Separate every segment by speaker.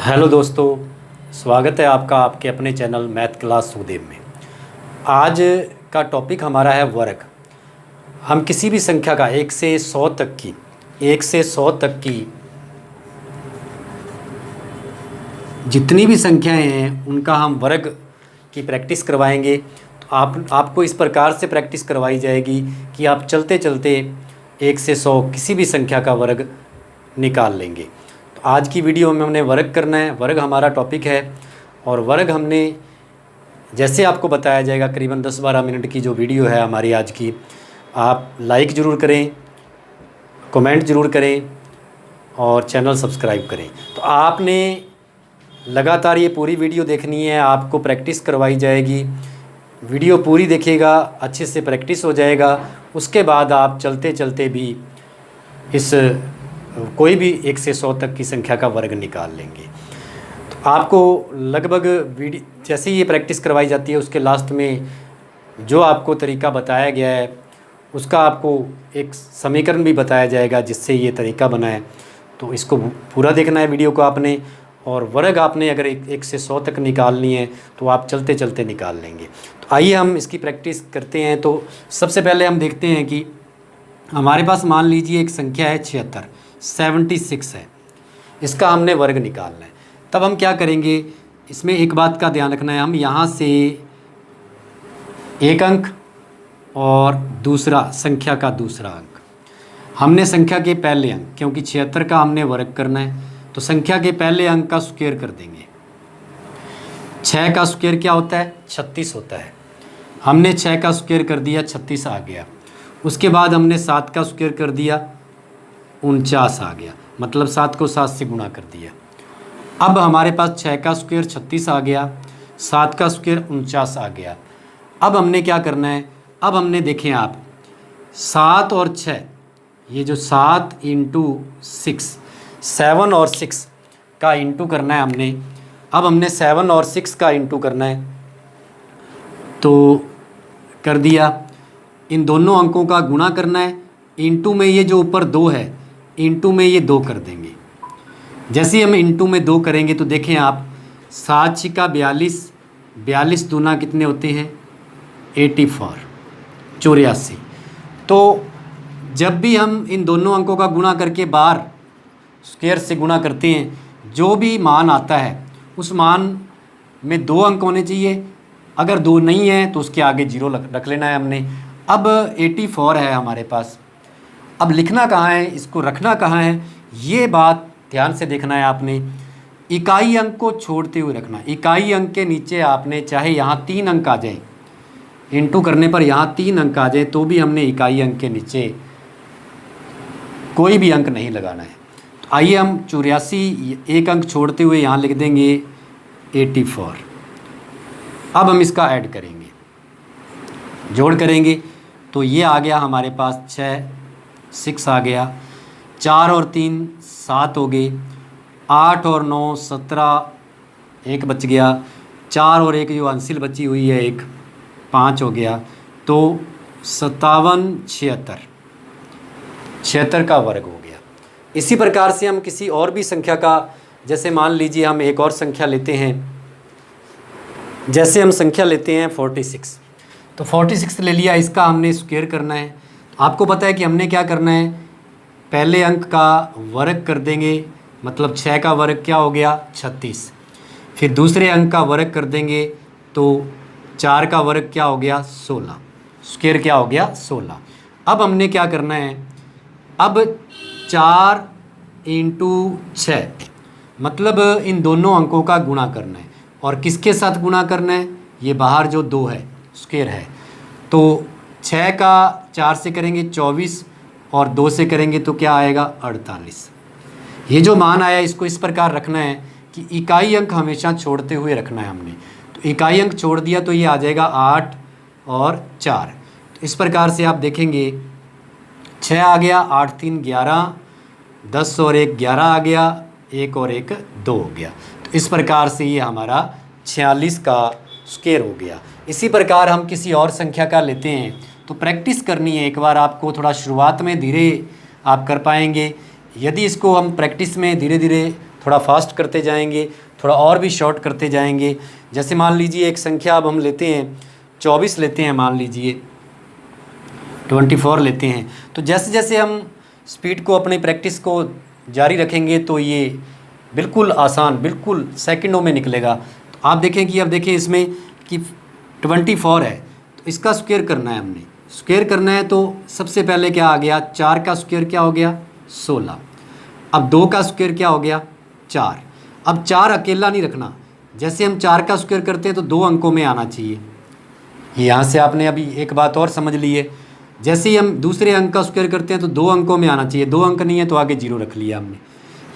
Speaker 1: Hello दोस्तों, स्वागत है आपका आपके अपने चैनल मैथ क्लास सुखदेव में। आज का टॉपिक हमारा है वर्ग। हम किसी भी संख्या का 1 से 100 तक की जितनी भी संख्याएं हैं उनका हम वर्ग की प्रैक्टिस करवाएंगे। तो आपको इस प्रकार से प्रैक्टिस करवाई जाएगी कि आप चलते चलते 1 से 100 किसी भी संख्या का वर्ग निकाल लेंगे। तो आज की वीडियो में हमने वर्ग करना है, वर्ग हमारा टॉपिक है। और वर्ग हमने जैसे आपको बताया जाएगा करीबन 10-12 मिनट की जो वीडियो है हमारी आज की, आप लाइक ज़रूर करें, कमेंट ज़रूर करें और चैनल सब्सक्राइब करें। तो आपने लगातार ये पूरी वीडियो देखनी है, आपको प्रैक्टिस करवाई जाएगी। वीडियो पूरी देखिएगा, अच्छे से प्रैक्टिस हो जाएगा। उसके बाद आप चलते चलते भी इस कोई भी 1 से 100 तक की संख्या का वर्ग निकाल लेंगे। तो आपको लगभग वीडियो जैसे ही ये प्रैक्टिस करवाई जाती है उसके लास्ट में जो आपको तरीका बताया गया है उसका आपको एक समीकरण भी बताया जाएगा जिससे ये तरीका बना है। तो इसको पूरा देखना है वीडियो को आपने, और वर्ग आपने अगर 1 से 100 तक निकालनी है तो आप चलते चलते निकाल लेंगे। तो आइए हम इसकी प्रैक्टिस करते हैं। तो सबसे पहले हम देखते हैं कि हमारे पास मान लीजिए एक संख्या है 76 है, इसका हमने वर्ग निकालना है। तब हम क्या करेंगे, इसमें एक बात का ध्यान रखना है, हम यहाँ से एक अंक और दूसरा संख्या का दूसरा अंक, हमने संख्या के पहले अंक, क्योंकि 76 का हमने वर्ग करना है तो संख्या के पहले अंक का स्क्वायर कर देंगे। 6 का स्क्वायर क्या होता है, 36 होता है। हमने 6 का स्क्वायर कर दिया, 36 आ गया। उसके बाद हमने 7 का स्क्वायर कर दिया, 49 आ गया, मतलब 7 को 7 से गुणा कर दिया। अब हमारे पास 6 का स्क्वायर 36 आ गया, 7 का स्क्वायर 49 आ गया। अब हमने क्या करना है, अब हमने देखें आप 7 और 6, ये जो 7 × 6, 7 और 6 का इंटू करना है हमने। अब हमने 7 और 6 का इंटू करना है तो कर दिया। इन दोनों अंकों का गुणा करना है, इंटू में ये जो ऊपर 2 है, इंटू में ये 2 कर देंगे। जैसे ही हम इंटू में 2 करेंगे तो देखें आप 7 × 6 42, 42 दूना कितने होते हैं 84। तो जब भी हम इन दोनों अंकों का गुणा करके बार स्क्वायर से गुणा करते हैं, जो भी मान आता है उस मान में 2 अंक होने चाहिए। अगर 2 नहीं है तो उसके आगे 0 रख लेना है हमने। अब 84 है हमारे पास, अब लिखना कहाँ है, इसको रखना कहाँ है, ये बात ध्यान से देखना है आपने। इकाई अंक को छोड़ते हुए रखना। इकाई अंक के नीचे आपने चाहे यहाँ 3 अंक आ जाए, इंटू करने पर यहाँ 3 अंक आ जाए तो भी हमने इकाई अंक के नीचे कोई भी अंक नहीं लगाना है। तो आइए हम 84 एक अंक छोड़ते हुए यहाँ लिख देंगे 84। अब हम इसका ऐड करेंगे, जोड़ करेंगे तो ये आ गया हमारे पास 6 आ गया, 4 और 3 7 हो गए, 8 और 9 17, 1 बच गया, 4 और 1 जो अंसिल बची हुई है 1, 5 हो गया। तो 57 76 का वर्ग हो गया। इसी प्रकार से हम किसी और भी संख्या का, जैसे मान लीजिए हम एक और संख्या लेते हैं, जैसे हम संख्या लेते हैं 46। तो 46 ले लिया, इसका हमने स्क्वायर करना है। आपको पता है कि हमने क्या करना है, पहले अंक का वर्ग कर देंगे, मतलब 6 का वर्ग क्या हो गया 36। फिर दूसरे अंक का वर्ग कर देंगे तो 4 का वर्ग क्या हो गया 16, स्क्वायर क्या हो गया 16। अब हमने क्या करना है, अब 4 × 6 मतलब इन दोनों अंकों का गुणा करना है। और किसके साथ गुणा करना है, ये बाहर जो 2 है स्क्वायर है, तो 6 का 4 से करेंगे 24 और 2 से करेंगे तो क्या आएगा 48। ये जो मान आया इसको इस प्रकार रखना है कि इकाई अंक हमेशा छोड़ते हुए रखना है हमने। तो इकाई अंक छोड़ दिया तो ये आ जाएगा 8 और 4। तो इस प्रकार से आप देखेंगे 6 आ गया, 8 3 11, 10 और 1 11 आ गया, 1 और 1 2 हो गया। तो इस प्रकार से ये हमारा 46 का स्क्वायर हो गया। इसी प्रकार हम किसी और संख्या का लेते हैं तो प्रैक्टिस करनी है एक बार आपको, थोड़ा शुरुआत में धीरे आप कर पाएंगे। यदि इसको हम प्रैक्टिस में धीरे धीरे थोड़ा फास्ट करते जाएंगे, थोड़ा और भी शॉर्ट करते जाएंगे। जैसे मान लीजिए एक संख्या अब हम लेते हैं 24 लेते हैं, मान लीजिए 24 लेते हैं। तो जैसे जैसे हम स्पीड को अपनी प्रैक्टिस को जारी रखेंगे तो ये बिल्कुल आसान, बिल्कुल सेकंडों में निकलेगा। तो आप देखें कि अब देखें इसमें कि 24 है, तो इसका स्क्वायर करना है, हमने स्क्वायर करना है। तो सबसे पहले क्या आ गया, 4 का स्क्वायर क्या हो गया 16। अब 2 का स्क्वायर क्या हो गया 4। अब 4 अकेला नहीं रखना, जैसे हम 4 का स्क्वायर करते हैं तो 2 अंकों में आना चाहिए। ये यहाँ से आपने अभी एक बात और समझ ली है, जैसे ही हम दूसरे अंक का स्क्वायर करते हैं तो 2 अंकों में आना चाहिए। 2 अंक नहीं है तो आगे 0 रख लिया हमने,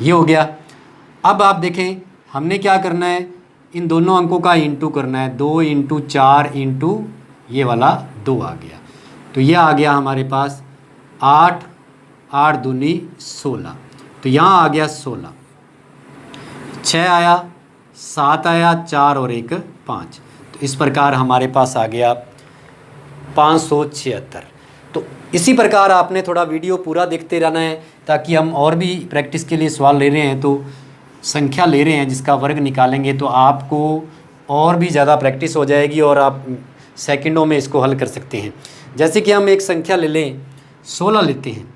Speaker 1: ये हो गया। अब आप देखें हमने क्या करना है, इन दोनों अंकों का इंटू करना है। 2 इंटू 4 इंटू ये वाला 2 आ गया, तो ये आ गया हमारे पास 8, 8 दूनी 16, तो यहाँ आ गया 16। 6 आया, 7 आया, 4 और 1 5, तो इस प्रकार हमारे पास आ गया 576। तो इसी प्रकार आपने थोड़ा वीडियो पूरा देखते रहना है, ताकि हम और भी प्रैक्टिस के लिए सवाल ले रहे हैं, तो संख्या ले रहे हैं जिसका वर्ग निकालेंगे तो आपको और भी ज़्यादा प्रैक्टिस हो जाएगी और आप सेकंडों में इसको हल कर सकते हैं। जैसे कि हम एक संख्या ले लें, 16 लेते हैं,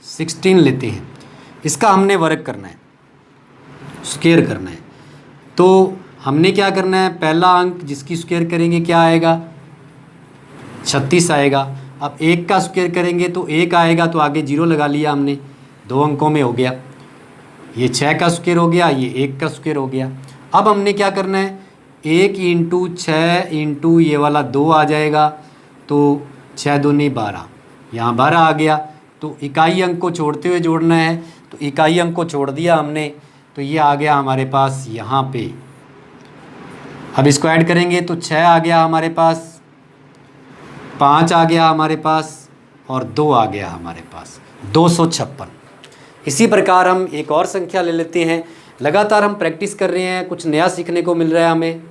Speaker 1: 16 लेते हैं, इसका हमने वर्ग करना है, स्क्वायर करना है। तो हमने क्या करना है, पहला अंक जिसकी स्क्वायर करेंगे क्या आएगा 36 आएगा। अब 1 का स्क्वायर करेंगे तो 1 आएगा, तो आगे 0 लगा लिया हमने, 2 अंकों में हो गया। ये 6 का स्क्वायर हो गया, ये 1 का स्क्वायर हो गया। अब हमने क्या करना है, 1 इंटू 6 इंटू ये वाला 2 आ जाएगा, तो 6 दूनी 12, यहाँ 12 आ गया। तो इकाई अंक को छोड़ते हुए जोड़ना है, तो इकाई अंक को छोड़ दिया हमने, तो ये आ गया हमारे पास यहाँ पे। अब इसको ऐड करेंगे तो 6 आ गया हमारे पास, 5 आ गया हमारे पास, और 2 आ गया हमारे पास, 256। इसी प्रकार हम एक और संख्या ले लेते हैं। लगातार हम प्रैक्टिस कर रहे हैं, कुछ नया सीखने को मिल रहा है हमें।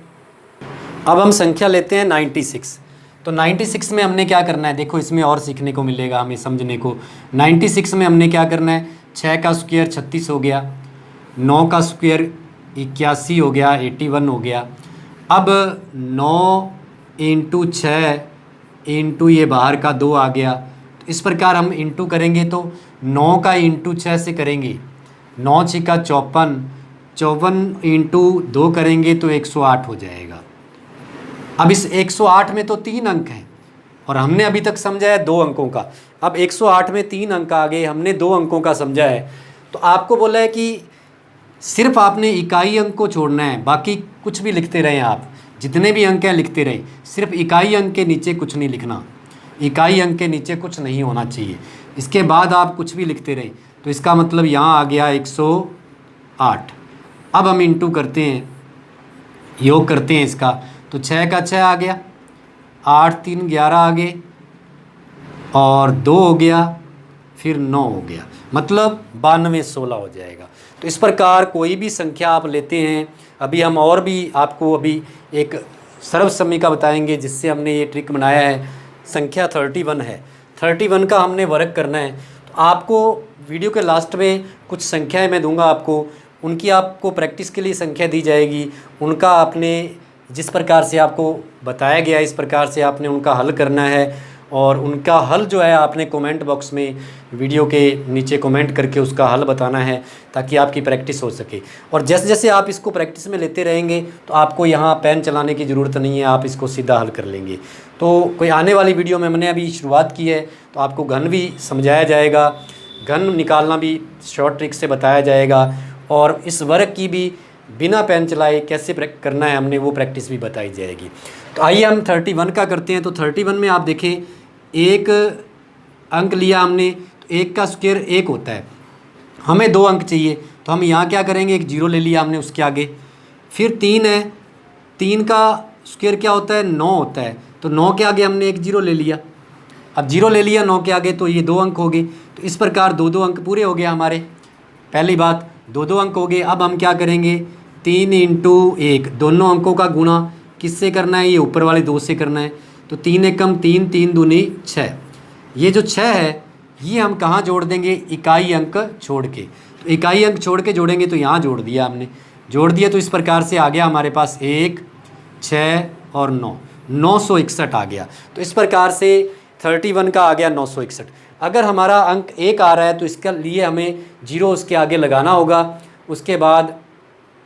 Speaker 1: अब हम संख्या लेते हैं 96। तो 96 में हमने क्या करना है, देखो इसमें और सीखने को मिलेगा हमें समझने को। 96 में हमने क्या करना है, 6 का स्क्वायर 36 हो गया, 9 का स्क्वायर 81 हो गया, 81 हो गया। अब 9 इंटू 6 इंटू ये बाहर का 2 आ गया। तो इस प्रकार हम इंटू करेंगे तो 9 का इंटू 6 से करेंगे, 9 6 का 54, 54 इंटू 2 करेंगे तो 108 हो जाएगा। अब इस 108 में तो 3 अंक हैं और हमने अभी तक समझा है 2 अंकों का। अब 108 में 3 अंक आ गए, हमने 2 अंकों का समझा है। तो आपको बोला है कि सिर्फ आपने इकाई अंक को छोड़ना है, बाकी कुछ भी लिखते रहें आप, जितने भी अंक हैं लिखते रहें, सिर्फ इकाई अंक के नीचे कुछ नहीं लिखना, इकाई अंक के नीचे कुछ नहीं होना चाहिए। इसके बाद आप कुछ भी लिखते रहें। तो इसका मतलब यहाँ आ गया 108। अब हम इंटू करते हैं, योग करते हैं इसका, तो 6 का 6 आ गया, 8 3 11 आ गए, और 2 हो गया, फिर 9 हो गया, मतलब 92 16 हो जाएगा। तो इस प्रकार कोई भी संख्या आप लेते हैं। अभी हम और भी आपको अभी एक सर्वसम्मी का बताएंगे, जिससे हमने ये ट्रिक बनाया है। संख्या 31 है, 31 का हमने वर्ग करना है। तो आपको वीडियो के लास्ट में कुछ संख्याएं मैं दूंगा आपको, उनकी आपको प्रैक्टिस के लिए संख्या दी जाएगी। उनका आपने जिस प्रकार से आपको बताया गया इस प्रकार से आपने उनका हल करना है, और उनका हल जो है आपने कमेंट बॉक्स में वीडियो के नीचे कमेंट करके उसका हल बताना है, ताकि आपकी प्रैक्टिस हो सके। और जैसे जैसे आप इसको प्रैक्टिस में लेते रहेंगे तो आपको यहाँ पेन चलाने की ज़रूरत नहीं है, आप इसको सीधा हल कर लेंगे। तो कोई आने वाली वीडियो में हमने अभी शुरुआत की है, तो आपको घन भी समझाया जाएगा, घन निकालना भी शॉर्ट ट्रिक से बताया जाएगा, और इस वर्ग की भी बिना पेन चलाए कैसे करना है हमने वो प्रैक्टिस भी बताई जाएगी। तो आइए हम 31 का करते हैं। तो 31 में आप देखें, एक अंक लिया हमने, तो 1 का स्क्वायर 1 होता है, हमें 2 अंक चाहिए, तो हम यहाँ क्या करेंगे, एक 0 ले लिया हमने उसके आगे। फिर 3 है, 3 का स्क्वायर क्या होता है 9 होता है, तो 9 के आगे हमने एक 0 ले लिया। अब 0 ले लिया 9 के आगे, तो ये 2 अंक हो गए। तो इस प्रकार 2 अंक पूरे हो गए हमारे। पहली बात 2 अंक हो गए। अब हम क्या करेंगे, 3 इंटू 1, दोनों अंकों का गुणा किससे करना है, ये ऊपर वाले 2 से करना है। तो 3 एकम 3, 3 दूनी 6। ये जो 6 है ये हम कहाँ जोड़ देंगे, इकाई अंक छोड़ के। तो इकाई अंक छोड़ के जोड़ेंगे तो यहाँ जोड़ दिया हमने, जोड़ दिया तो इस प्रकार से आ गया हमारे पास 1, 6 और 9, 961 आ गया। तो इस प्रकार से 31 का आ गया 961। अगर हमारा अंक 1 आ रहा है तो इसके लिए हमें 0 उसके आगे लगाना होगा, उसके बाद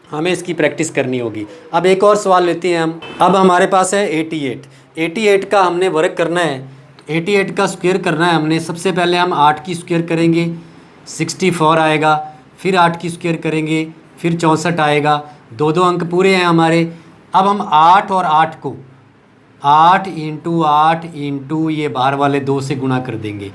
Speaker 1: हमें इसकी प्रैक्टिस करनी होगी। अब एक और सवाल लेते हैं हम। अब हमारे पास है 88 का हमने वर्ग करना है, तो 88 का स्क्वायर करना है हमने। सबसे पहले हम 8 की स्क्वायर करेंगे, 64 आएगा, फिर 8 की स्क्वायर करेंगे, फिर 64 आएगा। दो अंक पूरे हैं हमारे। अब हम 8 और 8 को 8 इंटू 8 इंटू ये बाहर वाले 2 से गुणा कर देंगे।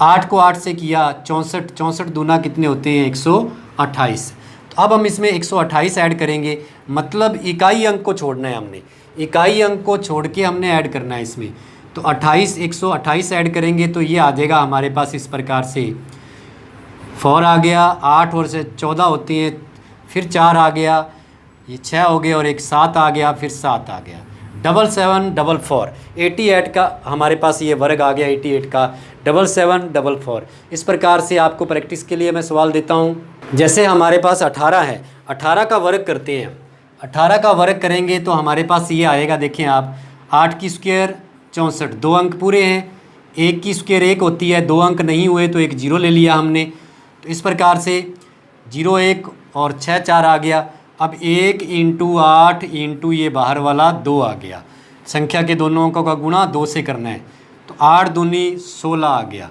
Speaker 1: 8 को 8 से किया 64, 64 दूना कितने होते हैं 128। तो अब हम इसमें 128 ऐड करेंगे, मतलब इकाई अंक को छोड़ना है हमने, इकाई अंक को छोड़ के हमने ऐड करना है इसमें। तो 128 ऐड करेंगे तो ये आ जाएगा हमारे पास इस प्रकार से 4 आ गया, 8 और से 14 होती हैं, फिर 4 आ गया, ये 6 हो गया और एक 7 आ गया, फिर 7 आ गया, 7744। 88 का हमारे पास ये वर्ग आ गया 88 का 7744। इस प्रकार से आपको प्रैक्टिस के लिए मैं सवाल देता हूँ। जैसे हमारे पास 18 है, 18 का वर्ग करते हैं। 18 का वर्ग करेंगे तो हमारे पास ये आएगा, देखें आप, 8 की स्क्वायर 64, 2 अंक पूरे हैं, 1 की स्क्वायर 1 होती है, 2 अंक नहीं हुए तो एक 0 ले लिया हमने। तो इस प्रकार से 0 1 और 6 4 आ गया। अब 1 इंटू 8 इंटू ये बाहर वाला 2 आ गया। संख्या के दोनों अंकों का गुणा 2 से करना है, तो 8 दूनी 16 आ गया।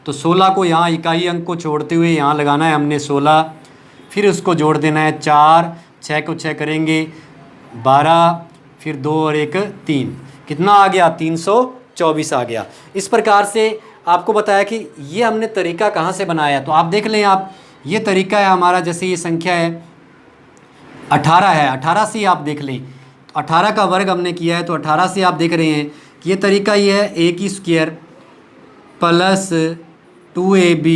Speaker 1: तो 16 को यहाँ इकाई अंक को छोड़ते हुए यहाँ लगाना है हमने 16, फिर उसको जोड़ देना है 4, 6 को 6 करेंगे 12, फिर 2 और 1 3, कितना आ गया 324 आ गया। इस प्रकार से आपको बताया कि ये हमने तरीका कहाँ से बनाया। तो आप देख लें, आप ये तरीका है हमारा, जैसे ये संख्या है 18 है, 18 से आप देख लें, तो 18 का वर्ग हमने किया है, तो 18 से आप देख रहे हैं कि ये तरीका ये है a की square plus 2ab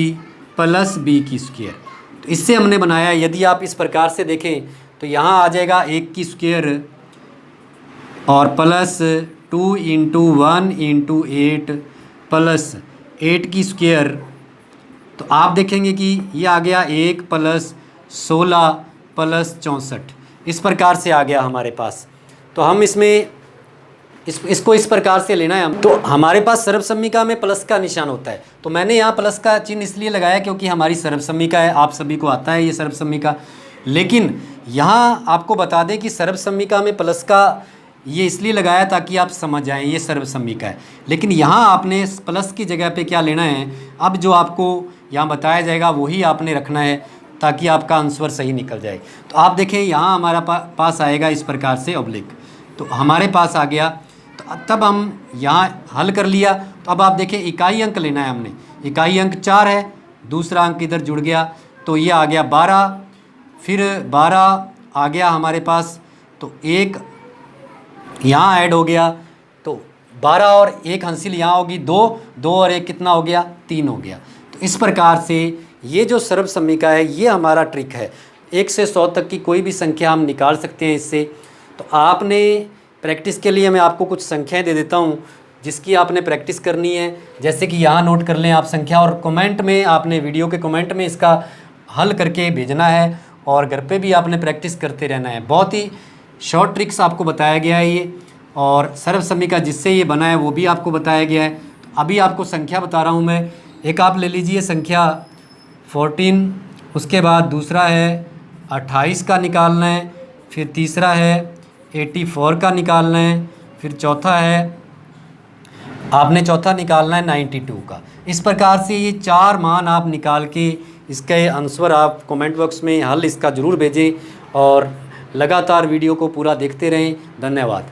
Speaker 1: plus b की स्क्वायर। तो इससे हमने बनाया। यदि आप इस प्रकार से देखें तो यहाँ आ जाएगा 1 की स्क्वायर और प्लस 2 इंटू 1 इंटू 8 प्लस 8 की स्क्वायर। तो आप देखेंगे कि ये आ गया 1 प्लस 16 प्लस 64, इस प्रकार से आ गया हमारे पास। तो हम इसमें इसको इस प्रकार से लेना है हम। तो हमारे पास सर्वसम्मिका में प्लस का निशान होता है, तो मैंने यहाँ प्लस का चिन्ह इसलिए लगाया क्योंकि हमारी सर्वसम्मिका है, आप सभी को आता है ये सर्वसम्मिका। लेकिन यहाँ आपको बता दें कि सर्वसम्मिका में प्लस का ये इसलिए लगाया ताकि आप समझ जाएं ये सर्वसम्मिका है। लेकिन यहाँ आपने प्लस की जगह पे क्या लेना है, अब जो आपको यहाँ बताया जाएगा वही आपने रखना है ताकि आपका आंसर सही निकल जाए। तो आप देखें यहाँ हमारा पास आएगा इस प्रकार से ऑब्लिक, तो हमारे पास आ गया। तो तब हम यहाँ हल कर लिया। तो अब आप देखें इकाई अंक लेना है हमने, इकाई अंक 4 है, दूसरा अंक इधर जुड़ गया तो ये आ गया 12, फिर 12 आ गया हमारे पास, तो 1 यहाँ ऐड हो गया, तो 12 और 1 हासिल यहाँ होगी 2, 2 और 1 कितना हो गया 3 हो गया। तो इस प्रकार से ये जो सर्वसम्मिका है ये हमारा ट्रिक है। 1 से 100 तक की कोई भी संख्या हम निकाल सकते हैं इससे। तो आपने प्रैक्टिस के लिए मैं आपको कुछ संख्याएं दे देता हूं जिसकी आपने प्रैक्टिस करनी है। जैसे कि यहाँ नोट कर लें आप संख्या, और कमेंट में आपने वीडियो के कमेंट में इसका हल करके भेजना है और घर पे भी आपने प्रैक्टिस करते रहना है। बहुत ही शॉर्ट ट्रिक्स आपको बताया गया है ये, और सर्वसम्मिका जिससे ये बना है वो भी आपको बताया गया है। तो अभी आपको संख्या बता रहा हूँ मैं। एक आप ले लीजिए संख्या 14, उसके बाद दूसरा है 28 का निकालना है, फिर तीसरा है 84 का निकालना है, फिर चौथा है आपने चौथा निकालना है 92 का। इस प्रकार से ये 4 मान आप निकाल के इसके आंसर आप कमेंट बॉक्स में हल इसका ज़रूर भेजें और लगातार वीडियो को पूरा देखते रहें। धन्यवाद।